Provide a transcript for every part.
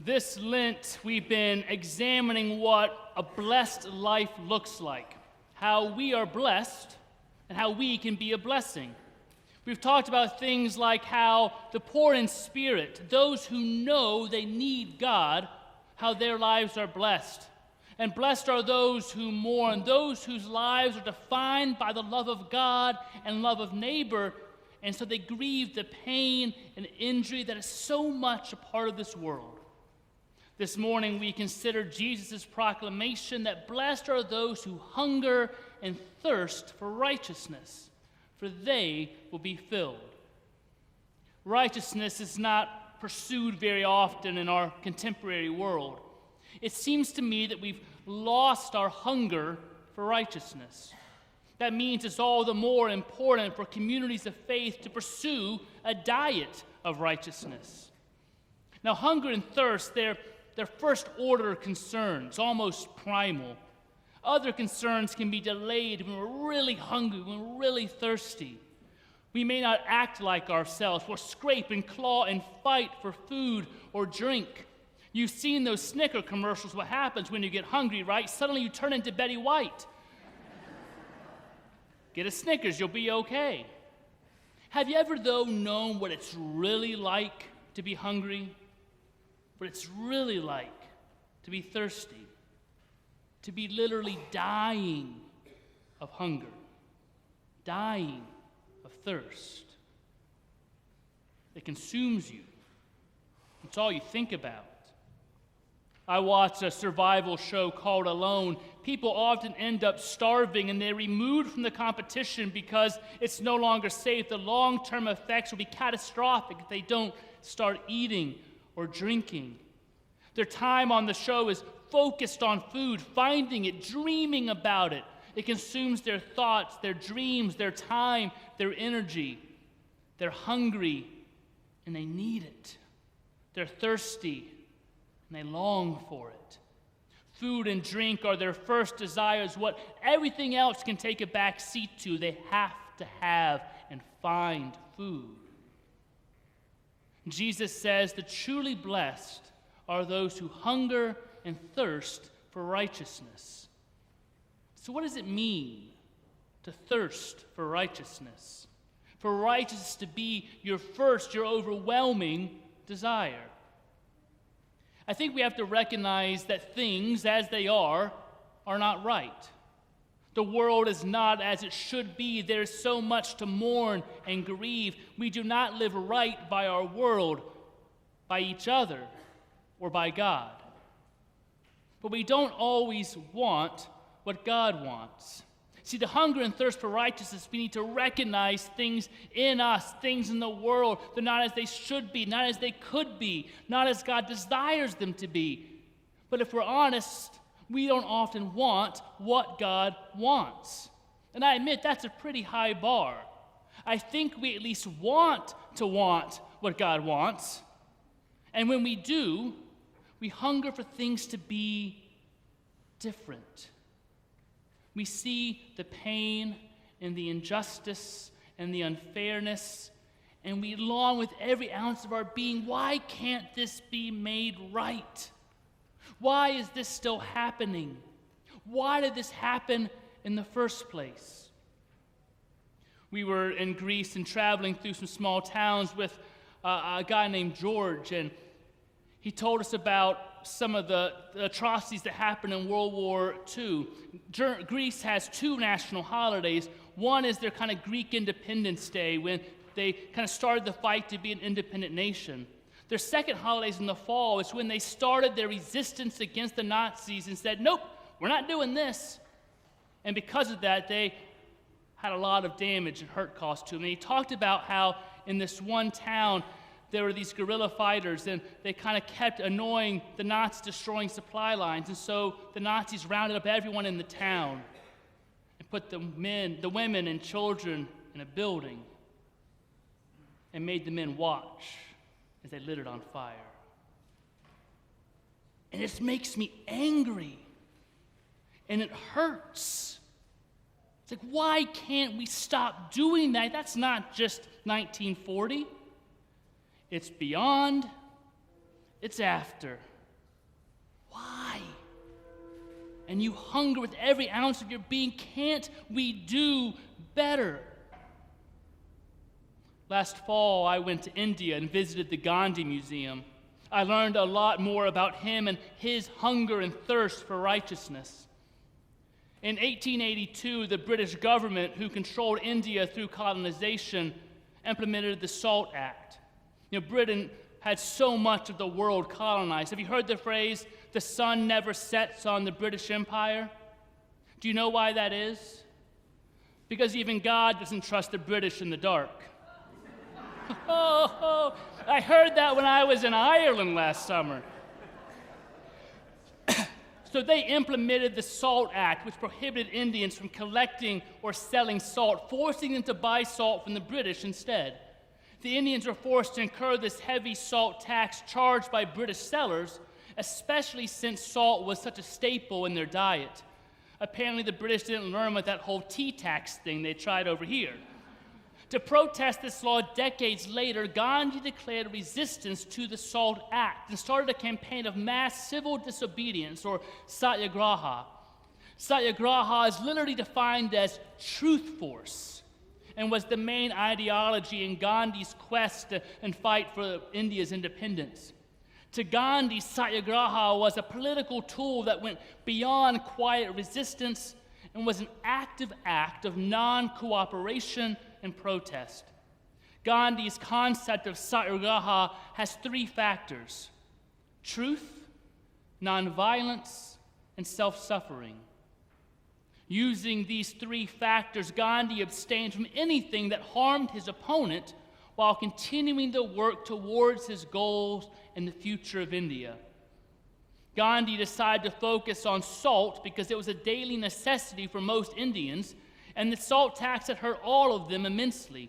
This Lent, we've been examining what a blessed life looks like, how we are blessed, and how we can be a blessing. We've talked about things like how the poor in spirit, those who know they need God, how their lives are blessed. And blessed are those who mourn, those whose lives are defined by the love of God and love of neighbor, and so they grieve the pain and injury that is so much a part of this world. This morning we consider Jesus' proclamation that blessed are those who hunger and thirst for righteousness, for they will be filled. Righteousness is not pursued very often in our contemporary world. It seems to me that we've lost our hunger for righteousness. That means it's all the more important for communities of faith to pursue a diet of righteousness. Now, hunger and thirst, they're first-order concerns, almost primal. Other concerns can be delayed when we're really hungry, when we're really thirsty. We may not act like ourselves. We'll scrape and claw and fight for food or drink. You've seen those Snicker commercials, what happens when you get hungry, right? Suddenly you turn into Betty White. Get a Snickers, you'll be okay. Have you ever, though, known what it's really like to be hungry? What it's really like to be thirsty, to be literally dying of hunger, dying of thirst. It consumes you. It's all you think about. I watched a survival show called Alone. People often end up starving and they're removed from the competition because it's no longer safe. The long-term effects will be catastrophic if they don't start eating or drinking. Their time on the show is focused on food, finding it, dreaming about it. It consumes their thoughts, their dreams, their time, their energy. They're hungry and they need it. They're thirsty and they long for it. Food and drink are their first desires, what everything else can take a back seat to. They have to have and find food. Jesus says the truly blessed are those who hunger and thirst for righteousness. So what does it mean to thirst for righteousness? For righteousness to be your first, your overwhelming desire. I think we have to recognize that things as they are not right. The world is not as it should be. There's so much to mourn and grieve. We do not live right by our world, by each other, or by God. But we don't always want what God wants. See, the hunger and thirst for righteousness, we need to recognize things in us, things in the world. They're not as they should be, not as they could be, not as God desires them to be. But if we're honest, we don't often want what God wants. And I admit that's a pretty high bar. I think we at least want to want what God wants. And when we do, we hunger for things to be different. We see the pain and the injustice and the unfairness, and we long with every ounce of our being, why can't this be made right? Why is this still happening? Why did this happen in the first place? We were in Greece and traveling through some small towns with a guy named George, and he told us about some of the atrocities that happened in World War II. Greece has two national holidays. One is their kind of Greek Independence Day, when they kind of started the fight to be an independent nation. Their second holiday is in the fall. It's when they started their resistance against the Nazis and said, nope, we're not doing this. And because of that, they had a lot of damage and hurt caused to them. And he talked about how in this one town, there were these guerrilla fighters, and they kind of kept annoying the Nazis, destroying supply lines. And so the Nazis rounded up everyone in the town and put the women and children in a building and made the men watch as they lit it on fire. And it makes me angry, and it hurts. It's like, why can't we stop doing that? That's not just 1940. It's beyond. It's after. Why? And you hunger with every ounce of your being. Can't we do better? Last fall, I went to India and visited the Gandhi Museum. I learned a lot more about him and his hunger and thirst for righteousness. In 1882, the British government, who controlled India through colonization, implemented the SALT Act. Britain had so much of the world colonized. Have you heard the phrase, the sun never sets on the British Empire? Do you know why that is? Because even God doesn't trust the British in the dark. I heard that when I was in Ireland last summer. So they implemented the SALT Act, which prohibited Indians from collecting or selling salt, forcing them to buy salt from the British instead. The Indians were forced to incur this heavy salt tax charged by British sellers, especially since salt was such a staple in their diet. Apparently the British didn't learn with that whole tea tax thing they tried over here. To protest this law decades later, Gandhi declared resistance to the SALT Act and started a campaign of mass civil disobedience, or satyagraha. Satyagraha is literally defined as truth force and was the main ideology in Gandhi's quest and fight for India's independence. To Gandhi, satyagraha was a political tool that went beyond quiet resistance and was an active act of non-cooperation and protest. Gandhi's concept of satyagraha has three factors: truth, nonviolence, and self-suffering. Using these three factors, Gandhi abstained from anything that harmed his opponent while continuing to work towards his goals and the future of India. Gandhi decided to focus on salt because it was a daily necessity for most Indians, and the salt tax had hurt all of them immensely.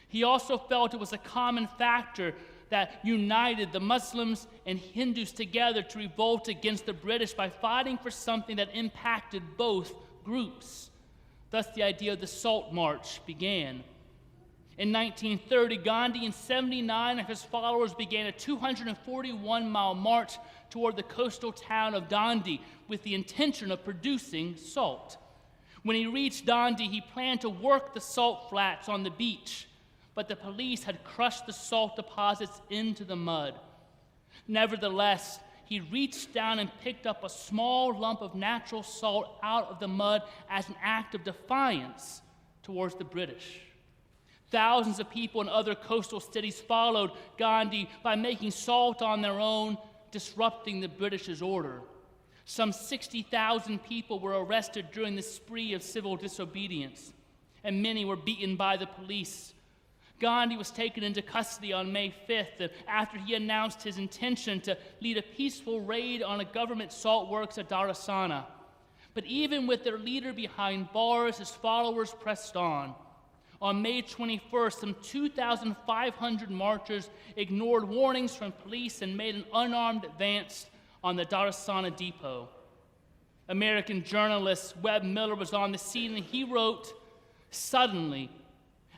He also felt it was a common factor that united the Muslims and Hindus together to revolt against the British by fighting for something that impacted both groups. Thus, the idea of the Salt March began. In 1930, Gandhi and 79 of his followers began a 241-mile march toward the coastal town of Dandi with the intention of producing salt. When he reached Dandi, he planned to work the salt flats on the beach, but the police had crushed the salt deposits into the mud. Nevertheless, he reached down and picked up a small lump of natural salt out of the mud as an act of defiance towards the British. Thousands of people in other coastal cities followed Gandhi by making salt on their own, disrupting the British's order. Some 60,000 people were arrested during this spree of civil disobedience, and many were beaten by the police. Gandhi was taken into custody on May 5th after he announced his intention to lead a peaceful raid on a government salt works at Dharasana. But even with their leader behind bars, his followers pressed on. On May 21st, some 2,500 marchers ignored warnings from police and made an unarmed advance on the Dharasana depot. American journalist Webb Miller was on the scene, and he wrote, "Suddenly,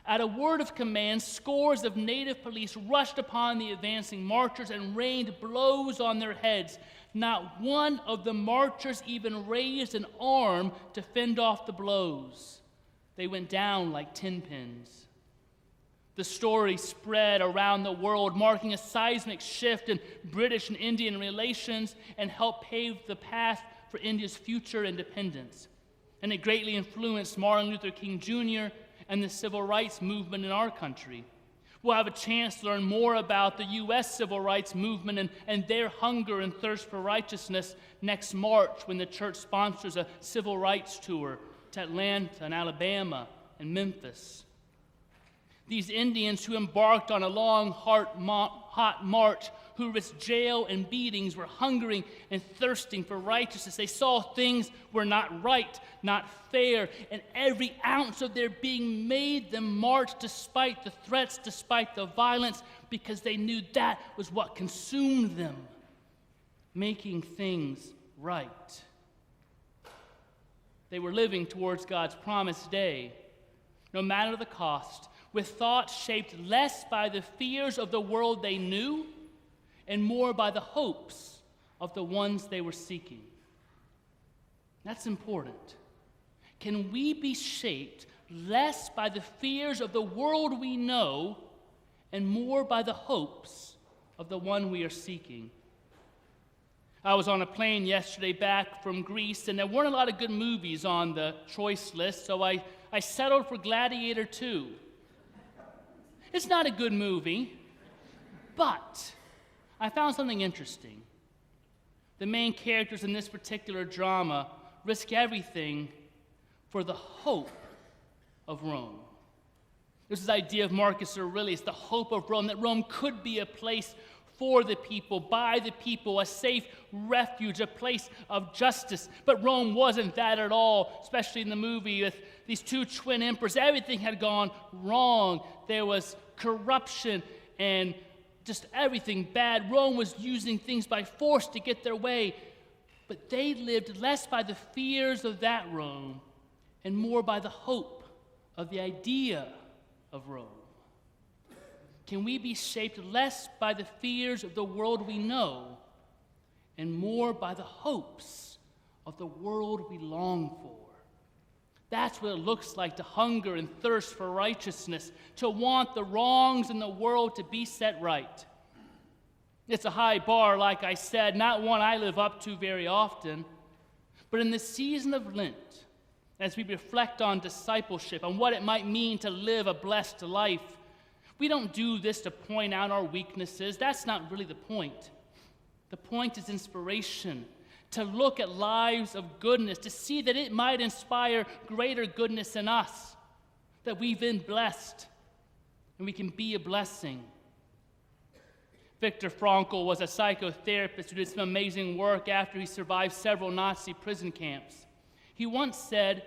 at a word of command, scores of native police rushed upon the advancing marchers and rained blows on their heads. Not one of the marchers even raised an arm to fend off the blows. They went down like 10 pins." The story spread around the world, marking a seismic shift in British and Indian relations and helped pave the path for India's future independence. And it greatly influenced Martin Luther King Jr. and the civil rights movement in our country. We'll have a chance to learn more about the U.S. civil rights movement and their hunger and thirst for righteousness next March when the church sponsors a civil rights tour to Atlanta and Alabama and Memphis. These Indians who embarked on a long, hot march, who risked jail and beatings, were hungering and thirsting for righteousness. They saw things were not right, not fair, and every ounce of their being made them march despite the threats, despite the violence, because they knew that was what consumed them, making things right. They were living towards God's promised day, no matter the cost, with thoughts shaped less by the fears of the world they knew and more by the hopes of the ones they were seeking. That's important. Can we be shaped less by the fears of the world we know and more by the hopes of the one we are seeking? I was on a plane yesterday back from Greece, and there weren't a lot of good movies on the choice list, so I settled for Gladiator 2. It's not a good movie, but I found something interesting. The main characters in this particular drama risk everything for the hope of Rome. There's this idea of Marcus Aurelius, the hope of Rome, that Rome could be a place for the people, by the people, a safe refuge, a place of justice. But Rome wasn't that at all, especially in the movie with these two twin emperors. Everything had gone wrong. There was corruption and just everything bad. Rome was using things by force to get their way. But they lived less by the fears of that Rome and more by the hope of the idea of Rome. Can we be shaped less by the fears of the world we know and more by the hopes of the world we long for? That's what it looks like to hunger and thirst for righteousness, to want the wrongs in the world to be set right. It's a high bar, like I said, not one I live up to very often. But in the season of Lent, as we reflect on discipleship, on what it might mean to live a blessed life, we don't do this to point out our weaknesses. That's not really the point. The point is inspiration, to look at lives of goodness, to see that it might inspire greater goodness in us, that we've been blessed and we can be a blessing. Viktor Frankl was a psychotherapist who did some amazing work after he survived several Nazi prison camps. He once said,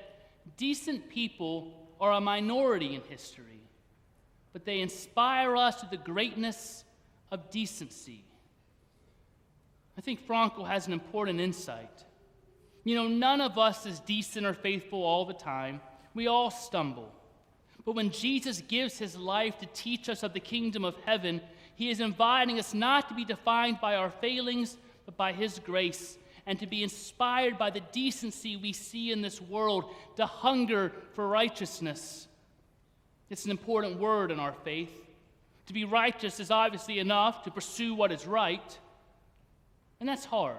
"Decent people are a minority in history, but they inspire us with the greatness of decency." I think Frankl has an important insight. None of us is decent or faithful all the time. We all stumble. But when Jesus gives his life to teach us of the kingdom of heaven, he is inviting us not to be defined by our failings, but by his grace, and to be inspired by the decency we see in this world, to hunger for righteousness. It's an important word in our faith. To be righteous is obviously enough to pursue what is right, and that's hard.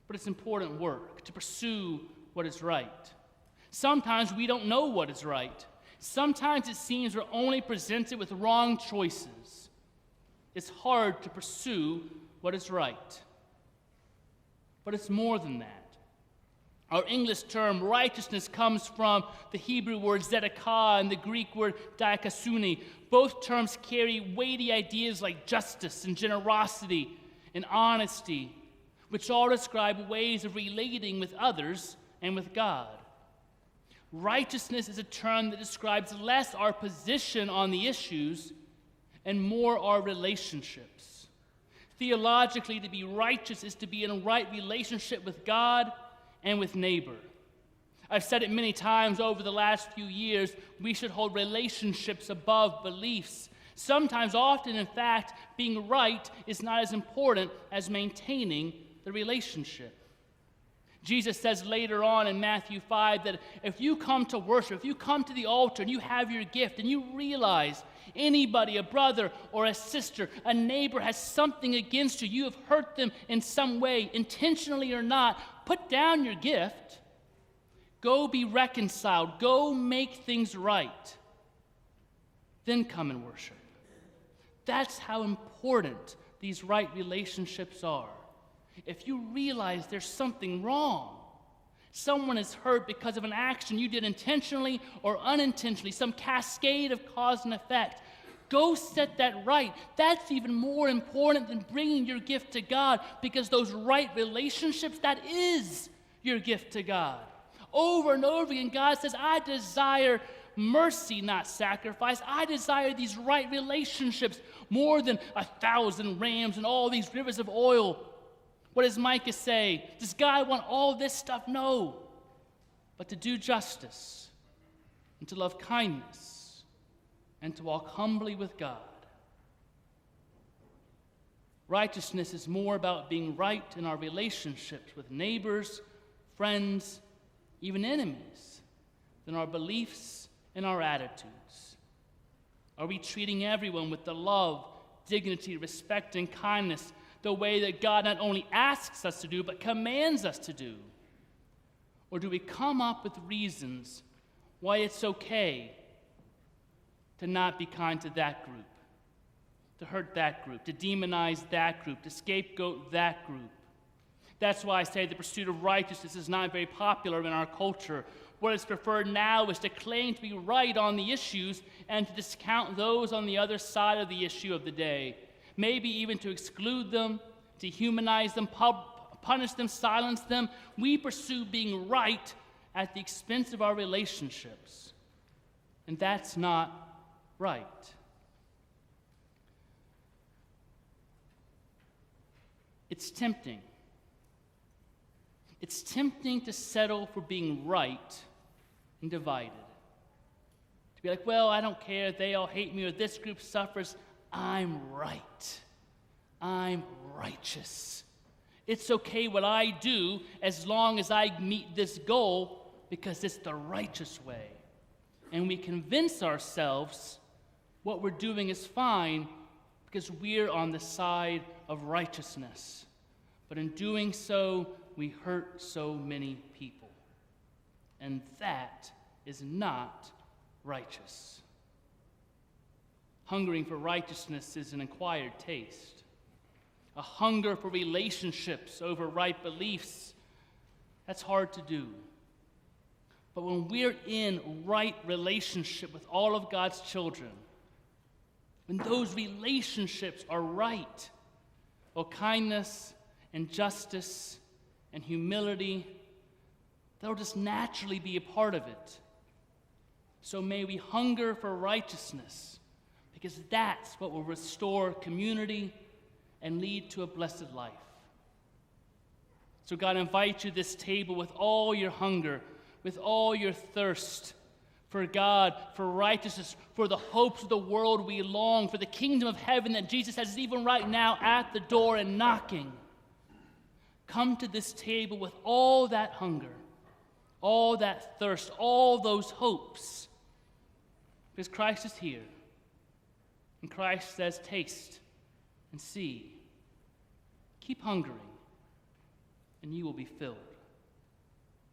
But it's important work to pursue what is right. Sometimes we don't know what is right. Sometimes it seems we're only presented with wrong choices. It's hard to pursue what is right. But it's more than that. Our English term righteousness comes from the Hebrew word zedekah and the Greek word dikaiosune. Both terms carry weighty ideas like justice and generosity and honesty, which all describe ways of relating with others and with God. Righteousness is a term that describes less our position on the issues and more our relationships. Theologically, to be righteous is to be in a right relationship with God and with neighbor. I've said it many times over the last few years, we should hold relationships above beliefs. Sometimes, often, in fact, being right is not as important as maintaining the relationship. Jesus says later on in Matthew 5 that if you come to worship, if you come to the altar and you have your gift and you realize anybody, a brother or a sister, a neighbor has something against you, you have hurt them in some way, intentionally or not, put down your gift, go be reconciled, go make things right, then come and worship. That's how important these right relationships are. If you realize there's something wrong, someone is hurt because of an action you did intentionally or unintentionally, some cascade of cause and effect, go set that right. That's even more important than bringing your gift to God, because those right relationships, that is your gift to God. Over and over again, God says, I desire mercy, not sacrifice. I desire these right relationships more than 1,000 rams and all these rivers of oil. What does Micah say? Does God want all this stuff? No. But to do justice and to love kindness and to walk humbly with God. Righteousness is more about being right in our relationships with neighbors, friends, even enemies, than our beliefs and our attitudes. Are we treating everyone with the love, dignity, respect, and kindness the way that God not only asks us to do, but commands us to do? Or do we come up with reasons why it's okay to not be kind to that group, to hurt that group, to demonize that group, to scapegoat that group? That's why I say the pursuit of righteousness is not very popular in our culture. What is preferred now is to claim to be right on the issues and to discount those on the other side of the issue of the day. Maybe even to exclude them, to humanize them, punish them, silence them. We pursue being right at the expense of our relationships. And that's not right. It's tempting. It's tempting to settle for being right and divided. To be like, well, I don't care, they all hate me, or this group suffers. I'm right. I'm righteous. It's okay what I do as long as I meet this goal because it's the righteous way. And we convince ourselves what we're doing is fine because we're on the side of righteousness. But in doing so, we hurt so many people. And that is not righteous. Hungering for righteousness is an acquired taste. A hunger for relationships over right beliefs, that's hard to do. But when we're in right relationship with all of God's children, when those relationships are right, well, kindness and justice and humility, they'll just naturally be a part of it. So may we hunger for righteousness, because that's what will restore community and lead to a blessed life. So God invites you to this table with all your hunger, with all your thirst for God, for righteousness, for the hopes of the world we long, for the kingdom of heaven that Jesus has even right now at the door and knocking. Come to this table with all that hunger, all that thirst, all those hopes, because Christ is here. And Christ says, taste and see. Keep hungering, and you will be filled.